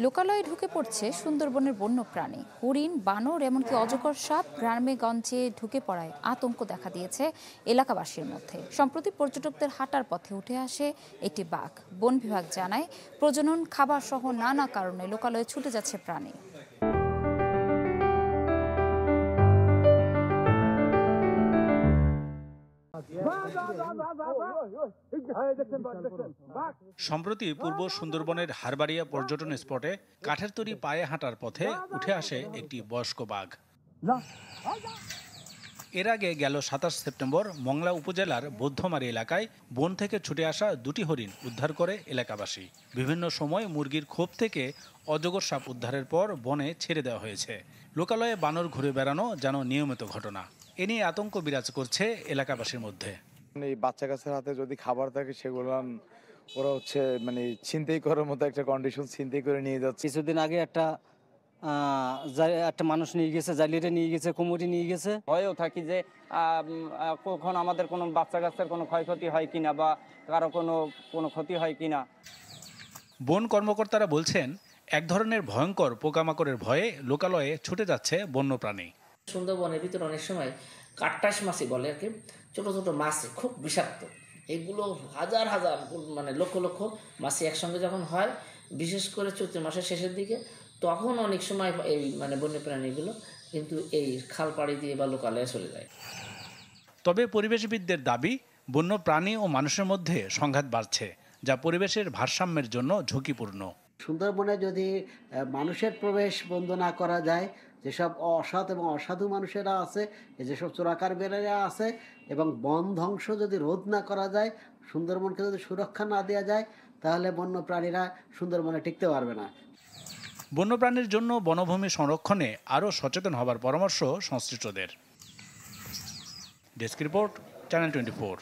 লোকালয়ে ঢুকে পড়ছে সুন্দরবনের বন্যপ্রাণী, হরিণ, বানর, এমনকি অজগর সাপ গ্রামে গঞ্জে ঢুকে পড়ায় আতঙ্ক দেখা দিয়েছে এলাকাবাসীর মধ্যে। সম্প্রতি পর্যটকদের হাঁটার পথে উঠে আসে একটি বাঘ। বন বিভাগ জানায়, প্রজনন, খাবার সহ নানা কারণে লোকালয়ে ছুটে যাচ্ছে প্রাণী। সম্প্রতি পূর্ব সুন্দরবনের হারবাড়িয়া পর্যটন স্পটে কাঠের তৈরি পায়ে হাঁটার পথে উঠে আসে একটি বয়স্ক বাঘ। এর আগে গেল ২৭ সেপ্টেম্বর মংলা উপজেলার বৌদ্ধমারী এলাকায় বন থেকে ছুটে আসা দুটি হরিণ উদ্ধার করে এলাকাবাসী। বিভিন্ন সময় মুরগির খোপ থেকে অজগর সাপ উদ্ধারের পর বনে ছেড়ে দেওয়া হয়েছে। লোকালয়ে বানর ঘুরে বেড়ানো যেন নিয়মিত ঘটনা। এ নিয়ে আতঙ্ক বিরাজ করছে এলাকাবাসীর মধ্যে। এই বাচ্চা কাচ্চার হাতে যদি খাবার থাকে সেগুলো ওরা ছিনতাই করার মতো একটা কন্ডিশন, ছিনতাই করে নিয়ে যাচ্ছে। কিছুদিন আগে একটা মানুষ নিয়ে গেছে, জালিয়ারে নিয়ে গেছে, কুমুরি নিয়ে গেছে। ভয়েও থাকি যে কখন আমাদের কোনো বাচ্চা কাচ্চার কোনো ক্ষয়ক্ষতি হয় কিনা বা কারো কোনো ক্ষতি হয় কিনা। বন কর্মকর্তারা বলছেন, এক ধরনের ভয়ঙ্কর পোকামাকড়ের ভয়ে লোকালয়ে ছুটে যাচ্ছে বন্যপ্রাণী। সুন্দরবনের ভিতরে অনেক সময় কাট্টাস মাছি বলে আর কি, ছোট ছোট মাছ খুব বিষাক্ত। এগুলো হাজার হাজার লক্ষ লক্ষ মাছি একসঙ্গে যখন হয়, বিশেষ করে চৈত্র মাসের শেষের দিকে, তখন অনেক সময় এই বন্যপ্রাণীগুলো কিন্তু এই খাল পাড়ি দিয়ে বা লোকালয়ে চলে যায়। তবে পরিবেশবিদদের দাবি, বন্যপ্রাণী ও মানুষের মধ্যে সংঘাত বাড়ছে, যা পরিবেশের ভারসাম্যের জন্য ঝুঁকিপূর্ণ। সুন্দরবনে যদি মানুষের প্রবেশ বন্ধ না করা যায়, যেসব অসৎ এবং অসাধু মানুষেরা আছে, যেসব চোরাকার বেড়েরা আছে, এবং বন ধ্বংস যদি রোধ না করা যায়, সুন্দরবনকে যদি সুরক্ষা না দেওয়া যায়, তাহলে বন্যপ্রাণীরা সুন্দরবনে টিকতে পারবে না। বন্যপ্রাণীর জন্য বনভূমি সংরক্ষণে আরও সচেতন হবার পরামর্শ সংশ্লিষ্টদের। Desk report, channel 24।